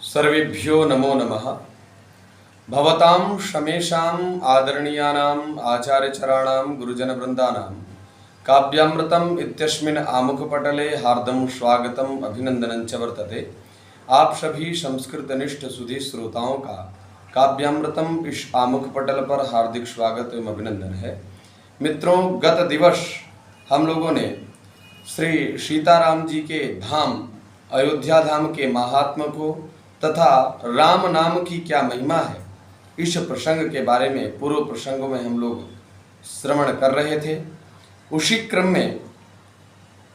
सर्वेभ्यो नमो नमः। भवतां शमेषाम् आदरणीयानाम् आचार्यचराणां गुरुजनवृन्दानां काव्यामृतम् इत्यस्मिन् आमुखपटले हार्दं स्वागतम् अभिनंदनं च वर्तते। आप सभी संस्कृतनिष्ठ सुधी श्रोताओं का काव्यामृतम इस आमुखपटल पर हार्दिक स्वागत एवं अभिनंदन है। मित्रों, गत दिवस हम लोगों ने श्री सीताराम जी के धाम अयोध्या धाम के महात्मा को तथा राम नाम की क्या महिमा है, इस प्रसंग के बारे में पूर्व प्रसंगों में हम लोग श्रवण कर रहे थे। उसी क्रम में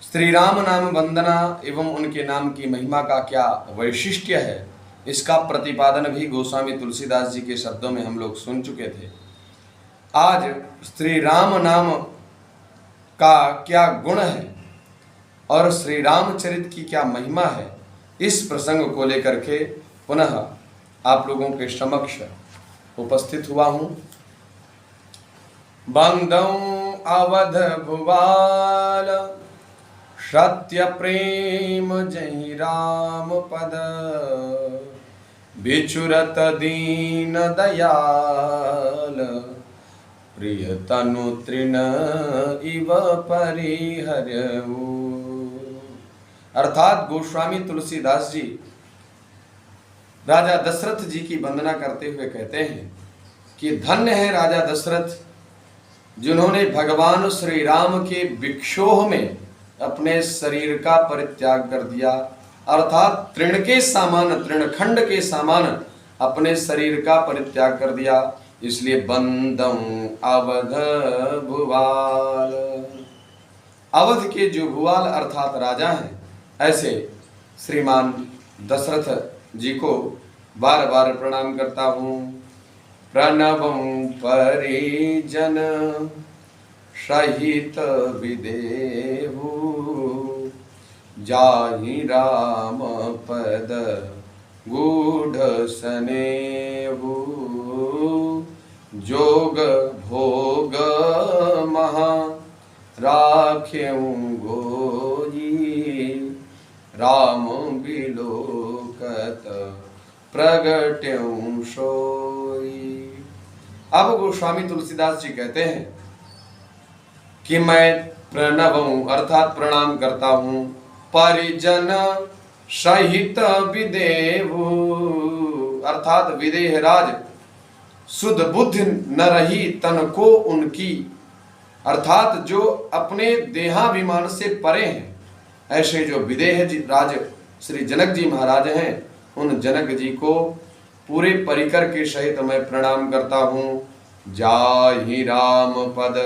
श्री राम नाम वंदना एवं उनके नाम की महिमा का क्या वैशिष्ट्य है, इसका प्रतिपादन भी गोस्वामी तुलसीदास जी के शब्दों में हम लोग सुन चुके थे। आज श्री राम नाम का क्या गुण है और श्री रामचरित की क्या महिमा है, इस प्रसंग को लेकर के पुनः आप लोगों के समक्ष उपस्थित हुआ हूँ। बंदौ अवध भुवाल सत्य प्रेम जहि राम पद, बिचुरत दीन दयाल प्रिय तनु तृण इव परिहर्यऊ। अर्थात गोस्वामी तुलसीदास जी राजा दशरथ जी की वंदना करते हुए कहते हैं कि धन्य है राजा दशरथ जिन्होंने भगवान श्री राम के विक्षोह में अपने शरीर का परित्याग कर दिया, अर्थात तृण के सामान, तृणखंड के सामान अपने शरीर का परित्याग कर दिया। इसलिए बंदौ अवध भुवाल, अवध के जो भुवाल अर्थात राजा हैं, ऐसे श्रीमान दशरथ जी को बार बार प्रणाम करता हूँ। प्रणवं परिजन सहित विदेहु, जाहि राम पद गूढ़ सनेहु, जोग भोग महा राख्यऊ गोई, राम बिलोकत प्रगट्यऊ सोई। अब गोस्वामी तुलसीदास जी कहते हैं कि मैं प्रणवऊ अर्थात प्रणाम करता हूँ, परिजन सहित विदेहु अर्थात विदेह राज शुद्ध बुद्धि न रही तन को उनकी, अर्थात जो अपने देहाभिमान से परे हैं, ऐसे जो विदेह राज श्री जनक जी महाराज हैं, उन जनक जी को पूरे परिकर के सहित मैं प्रणाम करता हूँ। जाहि राम पद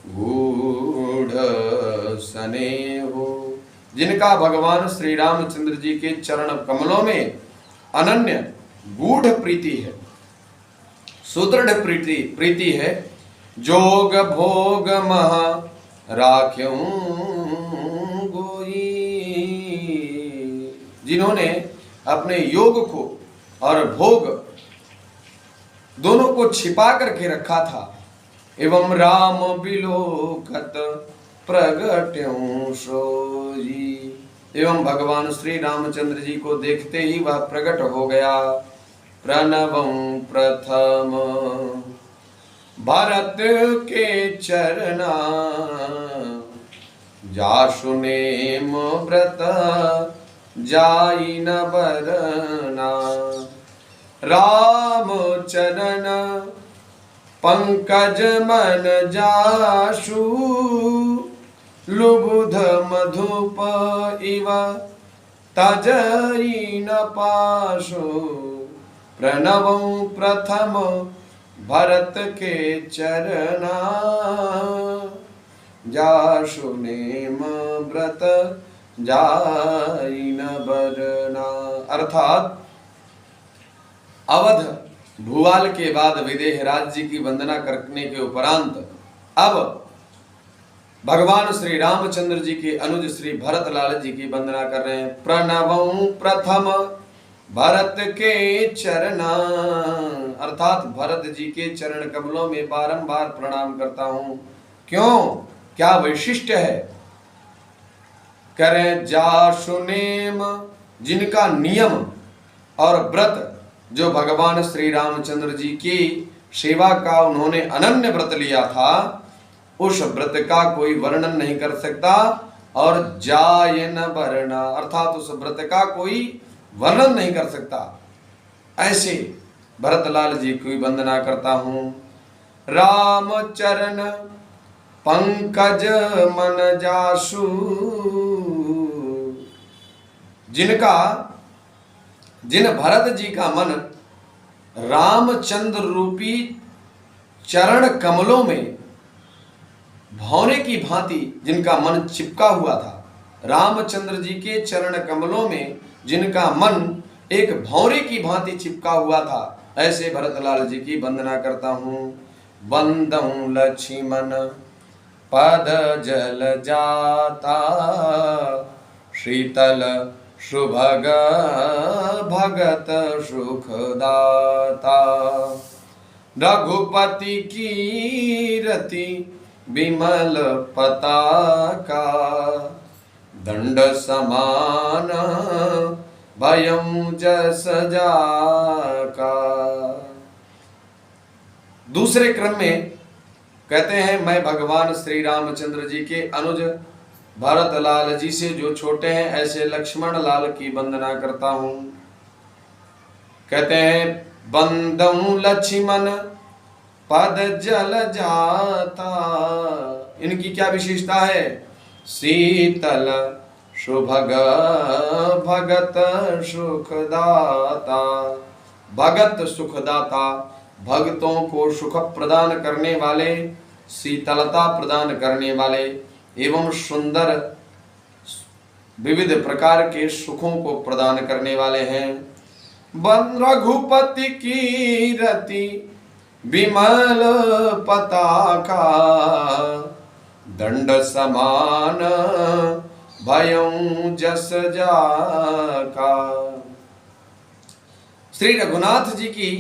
गूढ़ सनेहु, जिनका भगवान श्री रामचंद्र जी के चरण कमलों में अनन्य गूढ़ प्रीति है, सुदृढ़ प्रीति है। जोग भोग महा राख्यऊ गोई, जिन्होंने अपने योग को और भोग दोनों को छिपा करके रखा था। एवं राम बिलोकत प्रगट्यऊ सोई, एवं भगवान श्री रामचंद्र जी को देखते ही वह प्रकट हो गया। प्रणवं प्रथम भरत के चरना, जासु नेम व्रत जाई न बरना, राम चरण पंकज मन जासु, लुबुध मधुप इव तजई न पाशु, प्रणवं प्रथम भरत के चरना, जासु नेम व्रत जाई न बरना। अर्थात अवध भुवाल के बाद विदेह राज जी की वंदना करने के उपरांत अब भगवान श्री रामचंद्र जी के अनुज श्री भरतलाल जी की वंदना कर रहे हैं। प्रणवं प्रथम भरत के चरना, अर्थात भरत जी के चरण कमलों में बारंबार प्रणाम करता हूं। क्यों, क्या वैशिष्ट्य है? करें जासु नेम, जिनका नियम और व्रत जो भगवान श्री रामचंद्र जी की सेवा का उन्होंने अनन्य व्रत लिया था, उस व्रत का कोई वर्णन नहीं कर सकता। और जायन वर्णा अर्थात उस व्रत का कोई वर्णन नहीं कर सकता। ऐसे भरतलाल जी की वंदना करता हूं। राम चरण पंकज मन जासु, जिन भरत जी का मन रामचंद्र रूपी चरण कमलों में भौरे की भांति जिनका मन चिपका हुआ था, रामचंद्र जी के चरण कमलों में जिनका मन एक भौरे की भांति चिपका हुआ था, ऐसे भरतलाल जी की वंदना करता हूं। वंदऊ लक्ष्मण पद जल जाता, शीतल सुभग भगत सुखदाता। रघुपति कीरति विमल पताका, दंड समान भयं जस जाका। दूसरे क्रम में कहते हैं, मैं भगवान श्री रामचंद्र जी के अनुज भरत लाल जी से जो छोटे हैं, ऐसे लक्ष्मण लाल की वंदना करता हूं। कहते हैं, बंदऊ लक्ष्मण पद जल जाता। इनकी क्या विशेषता है? शीतल सुभग भगत सुखदाता। भगत सुखदाता, भक्तों को सुख प्रदान करने वाले, शीतलता प्रदान करने वाले एवं सुंदर विविध प्रकार के सुखों को प्रदान करने वाले हैं। रघुपति कीरति विमल पताका, दंड समान भयं जस जाका। श्री रघुनाथ जी की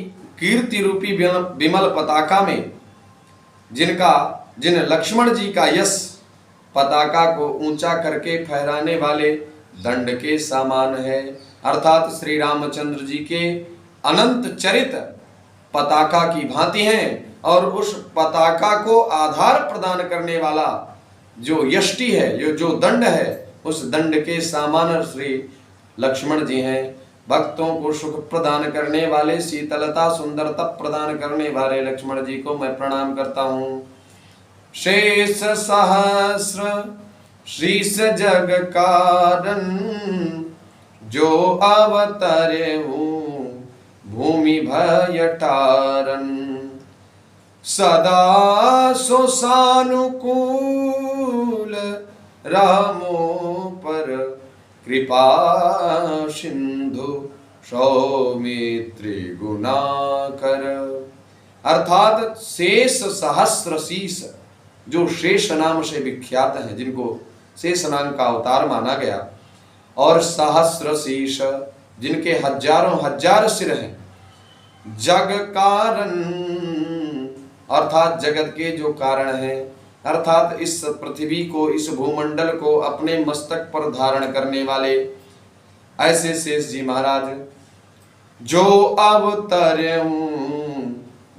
कीर्ति रूपी विमल पताका में जिन लक्ष्मण जी का यश पताका को ऊंचा करके फहराने वाले दंड के समान है, अर्थात श्री रामचंद्र जी के अनंत चरित पताका की भांति हैं। और उस पताका को आधार प्रदान करने वाला जो यष्टि है, जो दंड है, उस दंड के समान श्री लक्ष्मण जी हैं। भक्तों को सुख प्रदान करने वाले, शीतलता सुंदरता प्रदान करने वाले लक्ष्मण जी को मैं प्रणाम करता हूं। शेष सहस्र शीस जग कारण, जो अवतरे हूँ भूमि भय टारन। सदा सो सानुकूल रामो पर, कृपा सिंधु सौमित्री गुणाकर। अर्थात शेष सहस्र शीस, जो शेष नाम से विख्यात हैं, जिनको शेष नाम का अवतार माना गया, और सहस्र शीश, जिनके हजारों हजार सिर हैं। जग कारण, अर्थात जगत के जो कारण हैं, अर्थात इस पृथ्वी को, इस भूमंडल को अपने मस्तक पर धारण करने वाले ऐसे शेष जी महाराज, जो अवतरे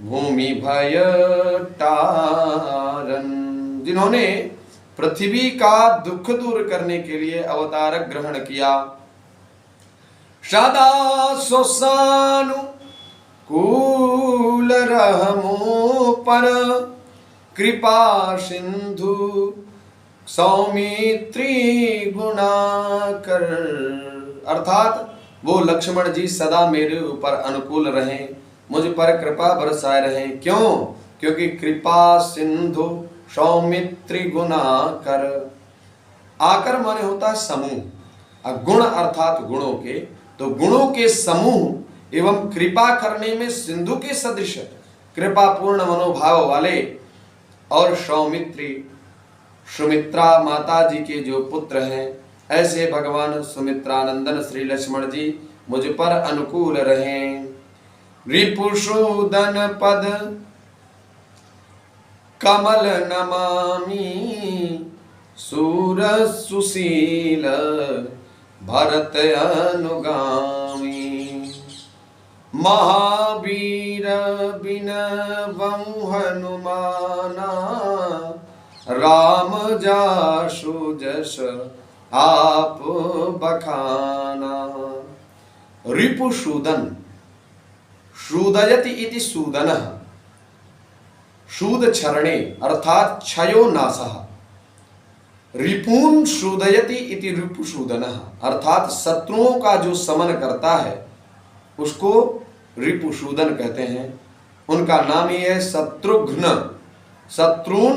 भूमि भय टारन, जिन्होंने पृथ्वी का दुख दूर करने के लिए अवतार ग्रहण किया। सदा सोसानुकूल रहमो पर, कृपा सिंधु सौमित्री गुणाकर। अर्थात वो लक्ष्मण जी सदा मेरे ऊपर अनुकूल रहें, मुझ पर कृपा बरसाए रहें। क्यों? क्योंकि कृपा सिंधु सौमित्री गुणाकर। आकर माने होता है समूह, गुण अर्थात गुणों के, तो गुणों के समूह एवं कृपा करने में सिंधु के सदृश कृपा पूर्ण मनोभाव वाले, और सौमित्री सुमित्रा माता जी के जो पुत्र हैं, ऐसे भगवान सुमित्रानंदन श्री लक्ष्मण जी मुझ पर अनुकूल रहें। रिपुसूदन पद कमल नमामि, सूर सुशील भरत अनुगामी। महावीर बिनवं हनुमाना, राम जासु जस आप बखाना। रिपुसूदन, शूदयति इति सूदनः, शूद क्षरणे अर्थात क्षयो नाशः। रिपून शूदयति इति रिपुसूदनः, अर्थात शत्रुओं का जो समन करता है उसको रिपुसूदन कहते हैं। उनका नाम ही है शत्रुघ्न। शत्रुन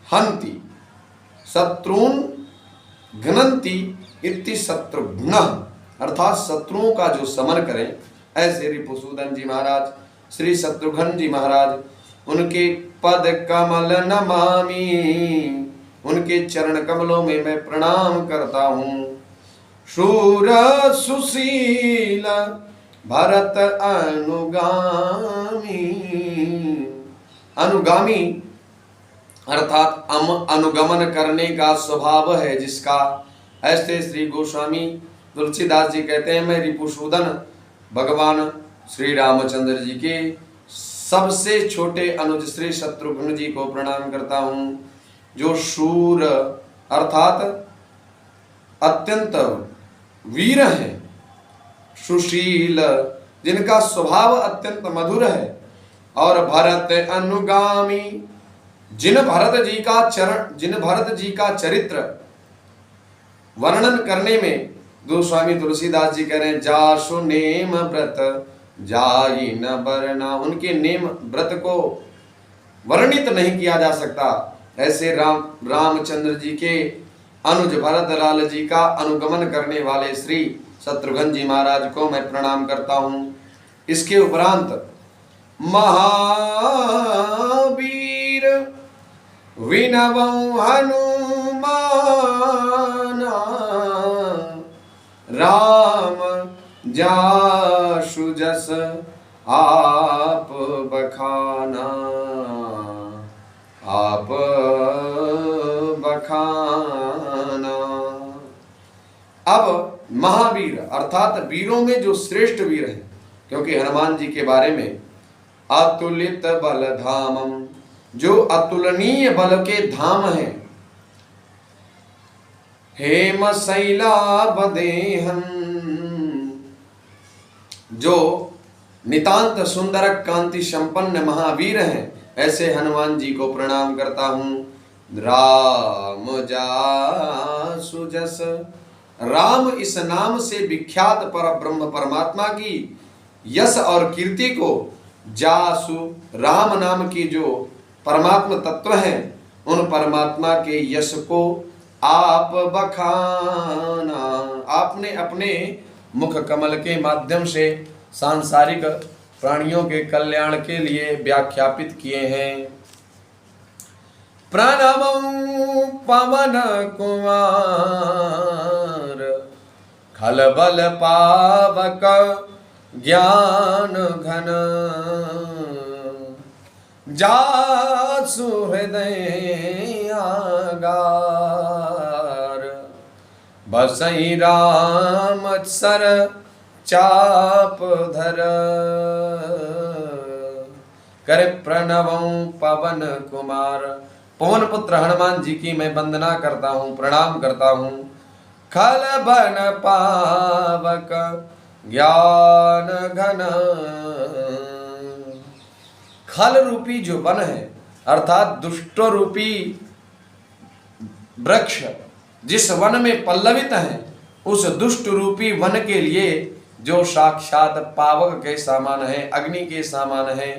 हंति, शत्रुन घ्नन्ति इति शत्रुघ्न, अर्थात शत्रुओं का जो समन करें। ऐसे रिपुसूदन जी महाराज, श्री शत्रुघ्न जी महाराज, उनके पद कमल नमामि, उनके चरण कमलों में मैं प्रणाम करता हूँ। शूर सुशील भरत अनुगामी, अनुगामी अर्थात अनुगमन करने का स्वभाव है जिसका। ऐसे श्री गोस्वामी तुलसीदास जी कहते हैं, मैं रिपुसूदन भगवान श्री रामचंद्र जी के सबसे छोटे अनुज श्री शत्रुघ्न जी को प्रणाम करता हूँ, जो शूर अर्थात अत्यंत वीर हैं, सुशील जिनका स्वभाव अत्यंत मधुर है, और भरत अनुगामी जिन भरत जी का चरित्र वर्णन करने में गोस्वामी तुलसीदास जी कह रहे हैं, जासु नेम व्रत जाई न बरना, उनके नेम व्रत को वर्णित नहीं किया जा सकता। ऐसे रामचंद्र जी के अनुज भरत लाल जी का अनुगमन करने वाले श्री शत्रुघ्न जी महाराज को मैं प्रणाम करता हूँ। इसके उपरांत महावीर विनवं हनुमाना, राम जासु जस आप बखाना, आप बखाना। अब महावीर अर्थात वीरों में जो श्रेष्ठ वीर हैं, क्योंकि हनुमान जी के बारे में अतुलित बल धामम, जो अतुलनीय बल के धाम हैं, हेम शैलाबदेहं, जो नितांत सुंदर कांति संपन्न महावीर हैं, ऐसे हनुमान जी को प्रणाम करता हूँ। राम जासु जस, राम इस नाम से विख्यात पर ब्रह्म परमात्मा की यश और कीर्ति को, जासु राम नाम की जो परमात्मा तत्व हैं, उन परमात्मा के यश को आप बखाना, आपने अपने मुख कमल के माध्यम से सांसारिक प्राणियों के कल्याण के लिए व्याख्यापित किए हैं। प्रणवं पवन कुमार, खलबल पावक ज्ञान घन, जासु हृदय आगार, बसई राम सर चाप धर, कर प्रणवं पवन कुमार, पवन पुत्र हनुमान जी की मैं वंदना करता हूँ, प्रणाम करता हूँ। खल बन पावक ज्ञान घन, खल रूपी जो वन है अर्थात दुष्ट रूपी वृक्ष जिस वन में पल्लवित है, उस दुष्ट रूपी वन के लिए जो साक्षात पावक के समान है, अग्नि के समान है,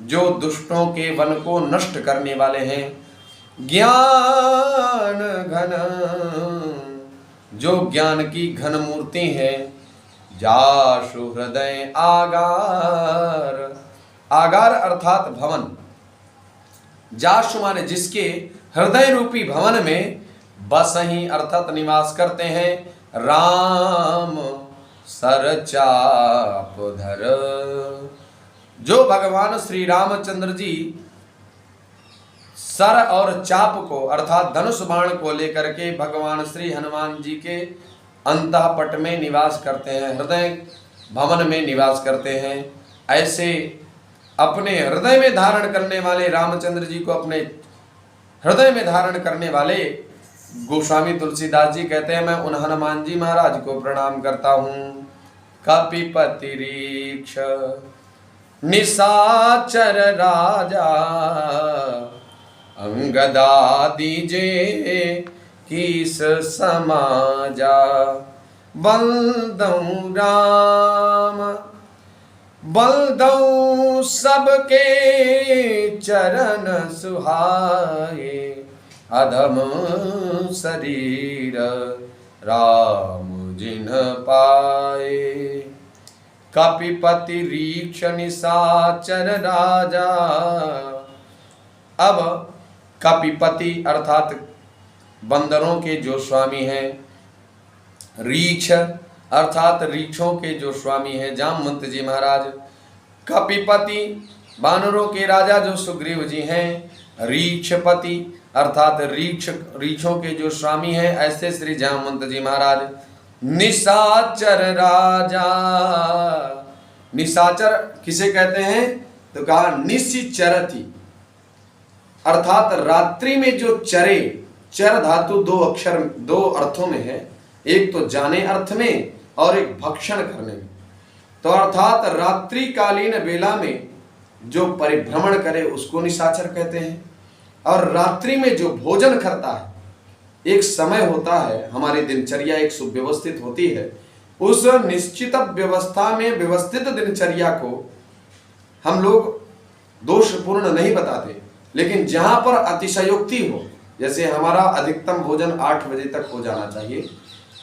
जो दुष्टों के वन को नष्ट करने वाले हैं। ज्ञान घन, जो ज्ञान की घन मूर्ति है। जासु हृदय आगार, आगार अर्थात भवन, जासु माने जिसके हृदय रूपी भवन में बसही अर्थात निवास करते हैं। राम सर चाप धर, जो भगवान श्री रामचंद्र जी सर और चाप को अर्थात धनुष बाण को लेकर के भगवान श्री हनुमान जी के अंतःपट में निवास करते हैं, हृदय भवन में निवास करते हैं। ऐसे अपने हृदय में धारण करने वाले रामचंद्र जी को अपने हृदय में धारण करने वाले गोस्वामी तुलसीदास जी कहते हैं, मैं उन हनुमान जी महाराज को प्रणाम करता हूँ। कपिपतिरीक्ष निशाचर राजा अंगदादि जे किस समाजा, बलदऊ राम बलदऊ सबके चरण सुहाए, अधम शरीर राम जिन पाए। कपिपति रीक्ष निशाचर राजा। अब कपिपति अर्थात बंदरों के जो स्वामी हैं, रीक्ष अर्थात रीक्षों के जो स्वामी हैं जामवंत जी महाराज, कपिपति बानरों के राजा जो सुग्रीव जी हैं, रीक्षपति अर्थात रीक्षों के जो स्वामी हैं ऐसे श्री जामवंत जी महाराज। निशाचर राजा, निशाचर किसे कहते हैं तो कहा निश्चरति अर्थात रात्रि में जो चरे। चर धातु दो अर्थों में है, एक तो जाने अर्थ में और एक भक्षण करने में। तो अर्थात रात्रि कालीन वेला में जो परिभ्रमण करे उसको निशाचर कहते हैं। और रात्रि में जो भोजन करता है, एक समय होता है, हमारी दिनचर्या एक सुव्यवस्थित होती है, उस निश्चित व्यवस्था में व्यवस्थित दिनचर्या को हम लोग दोषपूर्ण नहीं बताते, लेकिन जहां पर अतिशयोक्ति हो, जैसे हमारा अधिकतम भोजन 8 बजे तक हो जाना चाहिए,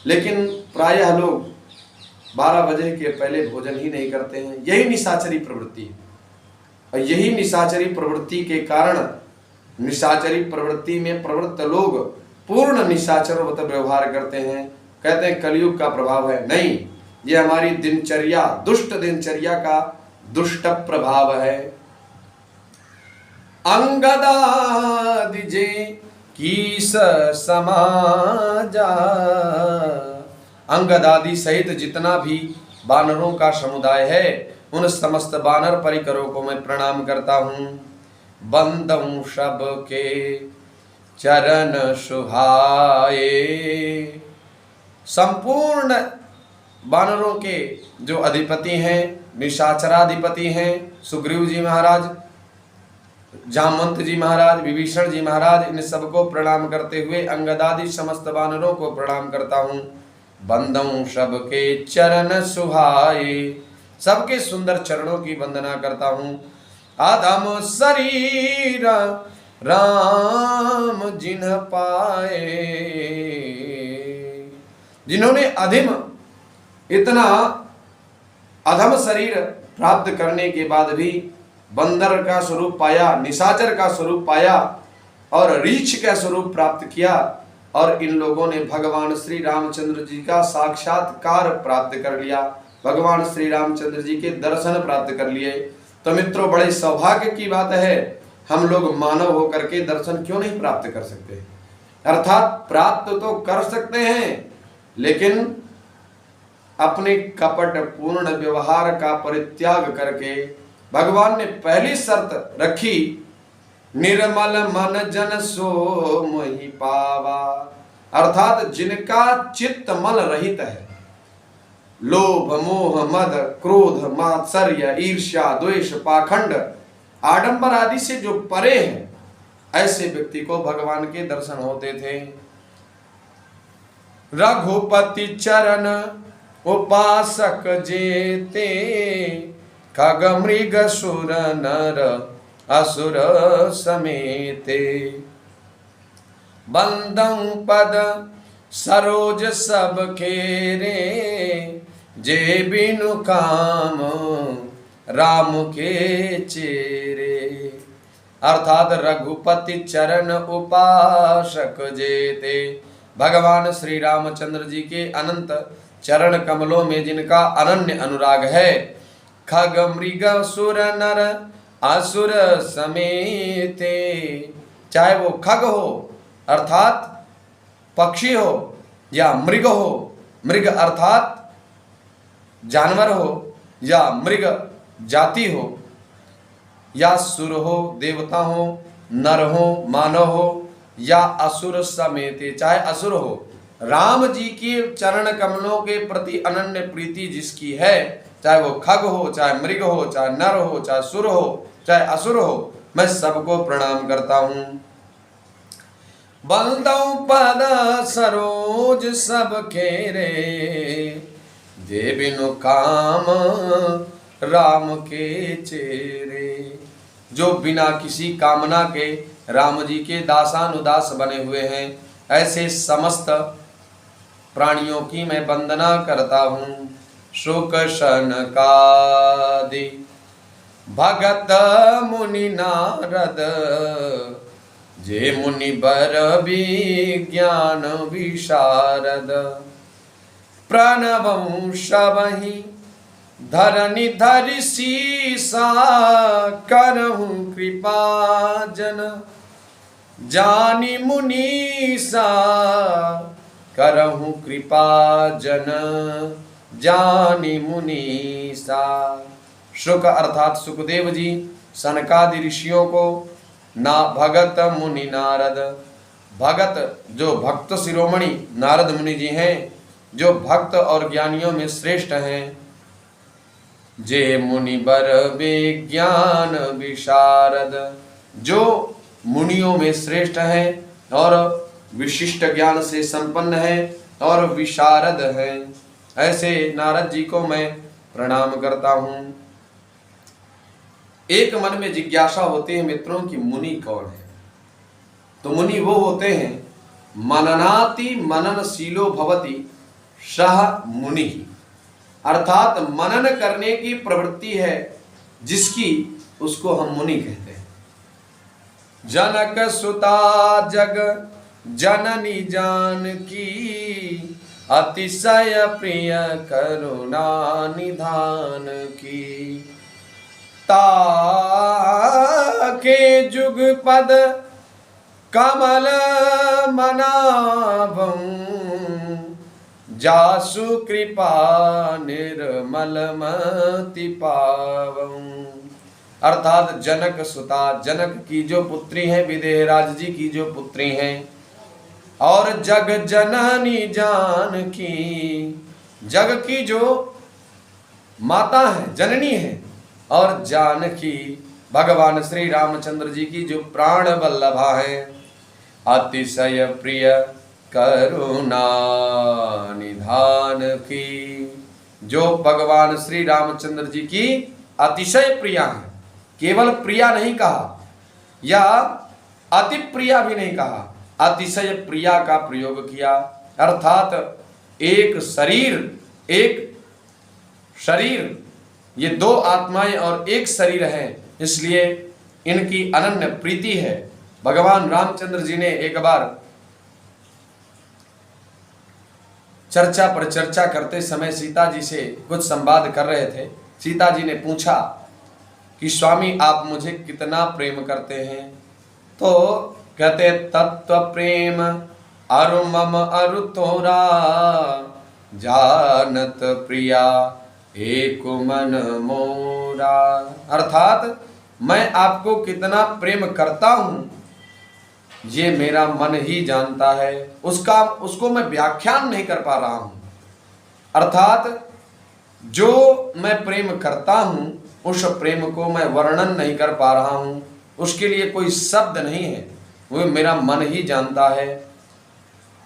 लेकिन प्रायः लोग 12 बजे के पहले भोजन ही नहीं करते हैं। यही निशाचरी प्रवृत्ति है। और यही निशाचरी प्रवृत्ति के कारण निशाचरी प्रवृत्ति में प्रवृत्त लोग पूर्ण निशाचरवत व्यवहार करते हैं। कहते हैं कलयुग का प्रभाव है। नहीं, ये हमारी दिनचर्या, दुष्ट दिनचर्या का दुष्ट प्रभाव है। अंगदादि जे कीस समाजा, अंगदादि सहित जितना भी बानरों का समुदाय है उन समस्त बानर परिकरों को मैं प्रणाम करता हूँ। बंदऊ सब के चरण सुहाए, संपूर्ण बानरों के जो अधिपति हैं, निशाचराधिपति हैं, सुग्रीव जी महाराज, जामवंत जी महाराज, विभीषण जी महाराज, इन सबको प्रणाम करते हुए अंगदादि समस्त बानरों को प्रणाम करता हूँ। बंदऊ सबके चरण सुहाए, सबके सुंदर चरणों की वंदना करता हूँ। अधम शरीर राम जिन पाए, जिन्होंने इतना अधम शरीर प्राप्त करने के बाद भी बंदर का स्वरूप पाया, निशाचर का स्वरूप पाया और रीछ का स्वरूप प्राप्त किया, और इन लोगों ने भगवान श्री रामचंद्र जी का साक्षात्कार प्राप्त कर लिया, भगवान श्री रामचंद्र जी के दर्शन प्राप्त कर लिए। तो मित्रों, बड़े सौभाग्य की बात है, हम लोग मानव होकर के दर्शन क्यों नहीं प्राप्त कर सकते? अर्थात प्राप्त तो कर सकते हैं, लेकिन अपने कपट पूर्ण व्यवहार का परित्याग करके भगवान ने पहली शर्त रखी, निर्मल मन जन सो मोहि पावा, अर्थात जिनका चित्त मल रहित है, लोभ मोह मद क्रोध मात्सर्य ईर्ष्या द्वेष पाखंड आडंबर आदि से जो परे हैं, ऐसे व्यक्ति को भगवान के दर्शन होते थे। रघुपति चरण उपासक जेते, खग मृग सुर नर असुर समेते, बंदं पद सरोज सब खेरे, जे बिनु काम राम के चेरे। अर्थात रघुपति चरण उपासक जेते, भगवान श्री रामचंद्र जी के अनंत चरण कमलों में जिनका अनन्य अनुराग है, खग मृग सुर नर असुर समेते, चाहे वो खग हो अर्थात पक्षी हो या मृग हो, मृग अर्थात जानवर हो या मृग जाति हो या सुर हो, देवता हो, नर हो, मानव हो या असुर समेत, चाहे असुर हो, राम जी के चरण कमलों के प्रति अनन्य प्रीति जिसकी है, चाहे वो खग हो, चाहे मृग हो, चाहे नर हो, चाहे सुर हो, चाहे असुर हो, मैं सबको प्रणाम करता हूं। बंदौ पद सरोज सब खेरे, जे बिनु काम राम के चेरे। जो बिना किसी कामना के राम जी के दासानुदास बने हुए हैं, ऐसे समस्त प्राणियों की मैं वंदना करता हूँ। शुक शनकादि भगत मुनि नारद, जे मुनि बर विज्ञान विशारद। प्रणवं सबहि धरनि धरि सीसा, करहु कृपा जन जानि मुनीसा। करहु कृपा जन जानि मुनीसा। शुक अर्थात सुखदेव जी सनकादि ऋषियों को, ना भगत मुनि नारद, भगत जो भक्त शिरोमणि नारद मुनि जी हैं, जो भक्त और ज्ञानियों में श्रेष्ठ हैं। जे मुनि बर विज्ञान विशारद, जो मुनियों में श्रेष्ठ हैं और विशिष्ट ज्ञान से संपन्न है और विशारद है, ऐसे नारद जी को मैं प्रणाम करता हूँ। एक मन में जिज्ञासा होती है मित्रों कि मुनि कौन है। तो मुनि वो होते हैं, मननाति मननशीलो भवति सह मुनि, अर्थात मनन करने की प्रवृत्ति है जिसकी, उसको हम मुनि कहते हैं। जनक सुता जग जननी जानकी, अतिशय प्रिय करुणा निधान की। ताके जुग पद कमल मनाभं, जासु कृपा निर्मल मति पावं। अर्थात जनक सुता, जनक की जो पुत्री हैं, विदेहराज जी की जो पुत्री हैं, और जग जननी जानकी, जग की जो माता है, जननी है, और जानकी भगवान श्री रामचंद्र जी की जो प्राण वल्लभा है। अतिशय प्रिय करुणा निधान की, जो भगवान श्री रामचंद्र जी की अतिशय प्रिया है। केवल प्रिया नहीं कहा या अति प्रिया भी नहीं कहा, अतिशय प्रिया का प्रयोग किया। अर्थात एक शरीर ये दो आत्माएं और एक शरीर है, इसलिए इनकी अनन्य प्रीति है। भगवान रामचंद्र जी ने एक बार चर्चा पर चर्चा करते समय सीता जी से कुछ संवाद कर रहे थे। सीता जी ने पूछा कि स्वामी आप मुझे कितना प्रेम करते हैं। तो कहते तत्व प्रेम अरु मम अरु तोरा, जानत प्रिया एक मन मोरा। अर्थात मैं आपको कितना प्रेम करता हूं ये मेरा मन ही जानता है, उसको मैं व्याख्यान नहीं कर पा रहा हूं। अर्थात जो मैं प्रेम करता हूं उस प्रेम को मैं वर्णन नहीं कर पा रहा हूं, उसके लिए कोई शब्द नहीं है, वो मेरा मन ही जानता है।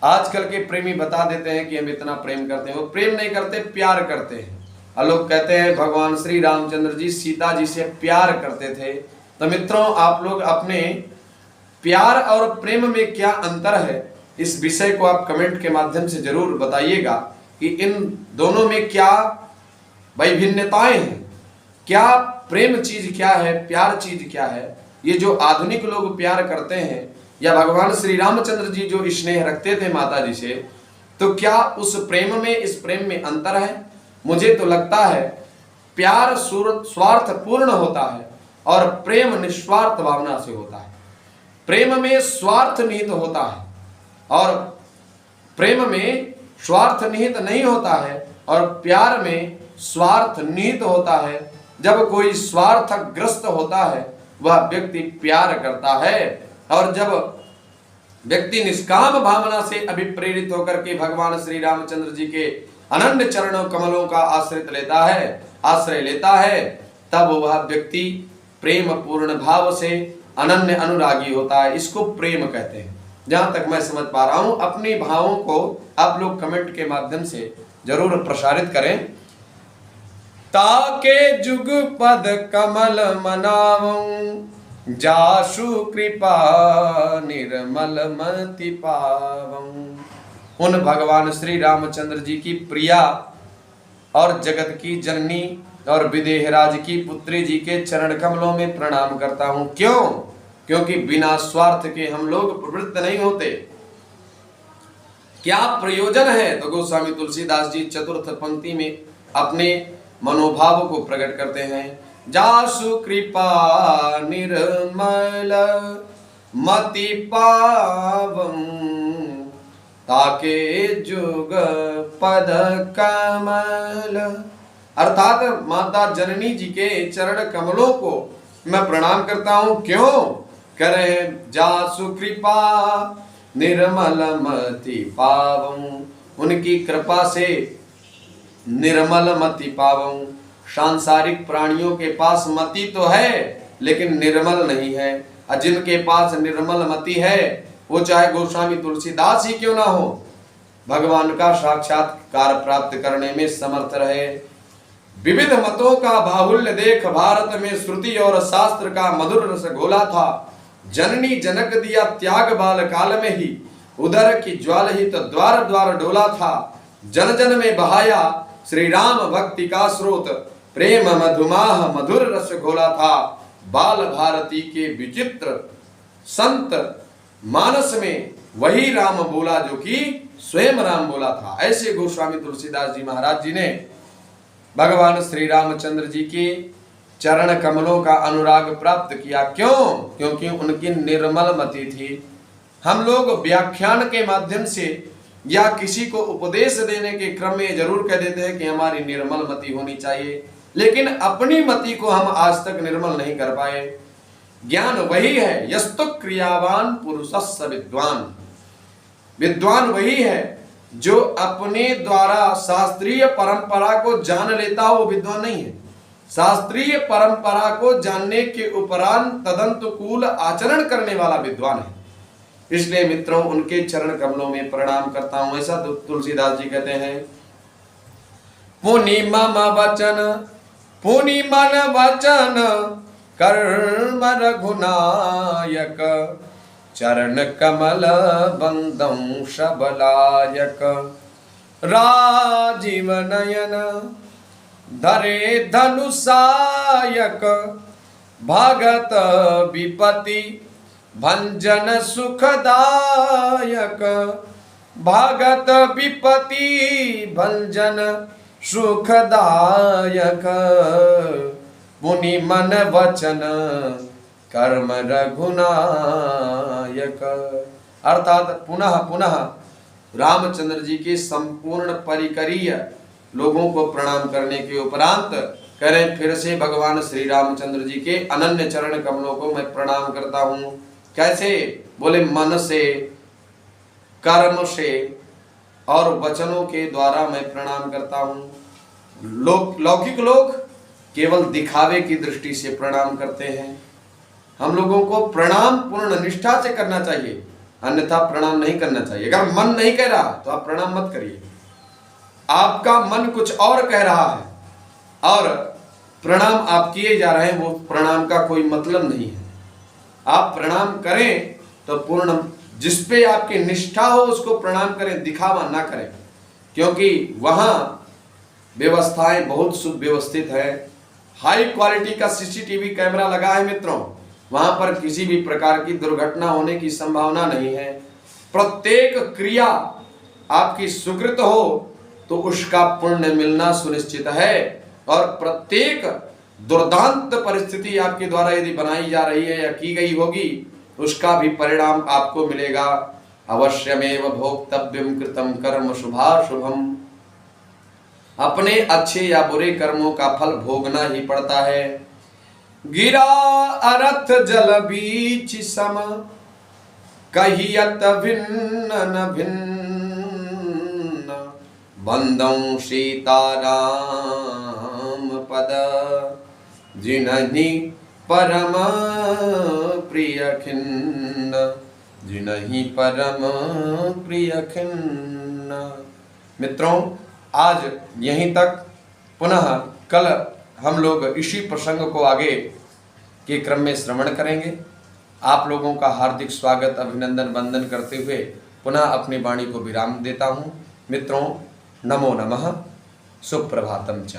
आजकल के प्रेमी बता देते हैं कि हम इतना प्रेम करते हैं, वो प्रेम नहीं करते, प्यार करते हैं। और लोग कहते हैं भगवान श्री रामचंद्र जी सीता जी से प्यार करते थे। तो मित्रों आप लोग अपने प्यार और प्रेम में क्या अंतर है, इस विषय को आप कमेंट के माध्यम से जरूर बताइएगा कि इन दोनों में क्या वैभिन्नताएं हैं, क्या प्रेम चीज क्या है, प्यार चीज क्या है। ये जो आधुनिक लोग प्यार करते हैं या भगवान श्री रामचंद्र जी जो स्नेह रखते थे माता जी से, तो क्या उस प्रेम में इस प्रेम में अंतर है? मुझे तो लगता है प्यार स्वार्थ पूर्ण होता है और प्रेम निस्वार्थ भावना से होता है। प्रेम में स्वार्थ निहित होता है और प्रेम में स्वार्थ निहित नहीं होता है, और प्यार में स्वार्थ निहित होता है, जब कोई स्वार्थग्रस्त होता है, वह व्यक्ति प्यार करता है। और जब व्यक्ति निष्काम भावना से अभिप्रेरित होकर के भगवान श्री रामचंद्र जी के अनन्य चरणों कमलों का आश्रय लेता है, तब वह व्यक्ति प्रेम पूर्ण भाव से अनन्य अनुरागी होता है। इसको प्रेम कहते हैं। जहां तक मैं समझ पा रहा हूं, अपने भावों को आप लोग कमेंट के माध्यम से जरूर प्रसारित करें। ताके जुग पद कमल मनावं, जासु कृपा निर्मल मति पावं। उन भगवान श्री रामचंद्र जी की प्रिया और जगत की जननी और विदेहराज की पुत्री जी के चरण कमलों में प्रणाम करता हूं। क्यों? क्योंकि बिना स्वार्थ के हम लोग प्रवृत्त नहीं होते। क्या प्रयोजन है? तो गोस्वामी तुलसीदास जी चतुर्थ पंक्ति में अपने मनोभाव को प्रकट करते हैं। जासु कृपा निर्मल मति पावं, ताके जुग पद कमल। अर्थात माता जननी जी के चरण कमलों को मैं प्रणाम करता हूं। क्यों? कह रहे हैं जासु कृपा निर्मल मति पावं, उनकी कृपा से निर्मल मति पावं। सांसारिक प्राणियों के पास मति तो है लेकिन निर्मल नहीं है, और जिनके पास निर्मल मति है वो चाहे गोस्वामी तुलसीदास ही क्यों ना हो, भगवान का साक्षात्कार प्राप्त करने में समर्थ रहे। विविध मतों का बाहुल्य देख भारत में श्रुति और शास्त्र का मधुर रस घोला था। जननी जनक दिया त्याग बाल काल में ही, उदर की ज्वाल ही तो द्वार द्वार डोला था। जन जन में बहाया श्री राम भक्ति का स्रोत, प्रेम मधुमाह मधुर रस घोला था। बाल भारती के विचित्र संत मानस में वही राम बोला जो कि स्वयं राम बोला था। ऐसे गोस्वामी तुलसीदास जी महाराज जी ने भगवान श्री रामचंद्र जी के चरण कमलों का अनुराग प्राप्त किया। क्यों? क्योंकि उनकी निर्मल मति थी। हम लोग व्याख्यान के माध्यम से या किसी को उपदेश देने के क्रम में जरूर कह देते हैं कि हमारी निर्मल मति होनी चाहिए, लेकिन अपनी मति को हम आज तक निर्मल नहीं कर पाए। ज्ञान वही है, यस्तु क्रियावान पुरुषस्य विद्वान। विद्वान वही है जो अपने द्वारा शास्त्रीय परंपरा को जान लेता हो, वो विद्वान नहीं है। शास्त्रीय परंपरा को जानने के उपरांत तदंतुकूल आचरण करने वाला विद्वान है। इसलिए मित्रों, उनके चरण कमलों में प्रणाम करता हूं। ऐसा तुलसीदास जी कहते हैं। पुनि मम वचन पुनि मन वचन कर्म रघुनायक, चरण कमल बंदं शबलायक। राजीव नयन धरे धनुषायक, भगत विपति भंजन सुखदायक। भगत विपति भंजन सुखदायक, मुनि मन वचन कर्म रघुनायक। अर्थात पुनः पुनः रामचंद्र जी के संपूर्ण परिकरीय लोगों को प्रणाम करने के उपरांत करें फिर से भगवान श्री रामचंद्र जी के अनन्य चरण कमलों को मैं प्रणाम करता हूँ। कैसे? बोले मन से, कर्म से और वचनों के द्वारा मैं प्रणाम करता हूँ। लौकिक लोग केवल दिखावे की दृष्टि से प्रणाम करते हैं। हम लोगों को प्रणाम पूर्ण निष्ठा से करना चाहिए, अन्यथा प्रणाम नहीं करना चाहिए। अगर मन नहीं कह रहा तो आप प्रणाम मत करिए। आपका मन कुछ और कह रहा है और प्रणाम आप किए जा रहे हैं, वो प्रणाम का कोई मतलब नहीं है। आप प्रणाम करें तो पूर्ण, जिस पे आपकी निष्ठा हो उसको प्रणाम करें, दिखावा ना करें, क्योंकि वहां व्यवस्थाएं बहुत सुव्यवस्थित है। हाई क्वालिटी का सीसीटीवी कैमरा लगा है मित्रों, वहां पर किसी भी प्रकार की दुर्घटना होने की संभावना नहीं है। प्रत्येक क्रिया आपकी सुकृत हो तो उसका पुण्य मिलना सुनिश्चित है, और प्रत्येक दुर्दांत परिस्थिति आपके द्वारा यदि बनाई जा रही है या की गई होगी, उसका भी परिणाम आपको मिलेगा। अवश्यमेव भोक्तव्यम कृतम कर्म शुभाशुभम। अपने अच्छे या बुरे कर्मों का फल भोगना ही पड़ता है। गिरा अरथ जल बीच सम, कहियत भिन्न न भिन्न, बंदौ सीताराम पद, जिनहि परम प्रिय खिन्न, जिनहि परम प्रिय खिन्न। मित्रों, आज यहीं तक। पुनः कल हम लोग इसी प्रसंग को आगे के क्रम में श्रवण करेंगे। आप लोगों का हार्दिक स्वागत, अभिनंदन, वंदन करते हुए पुनः अपनी वाणी को विराम देता हूँ। मित्रों, नमो नमः, सुप्रभातम च।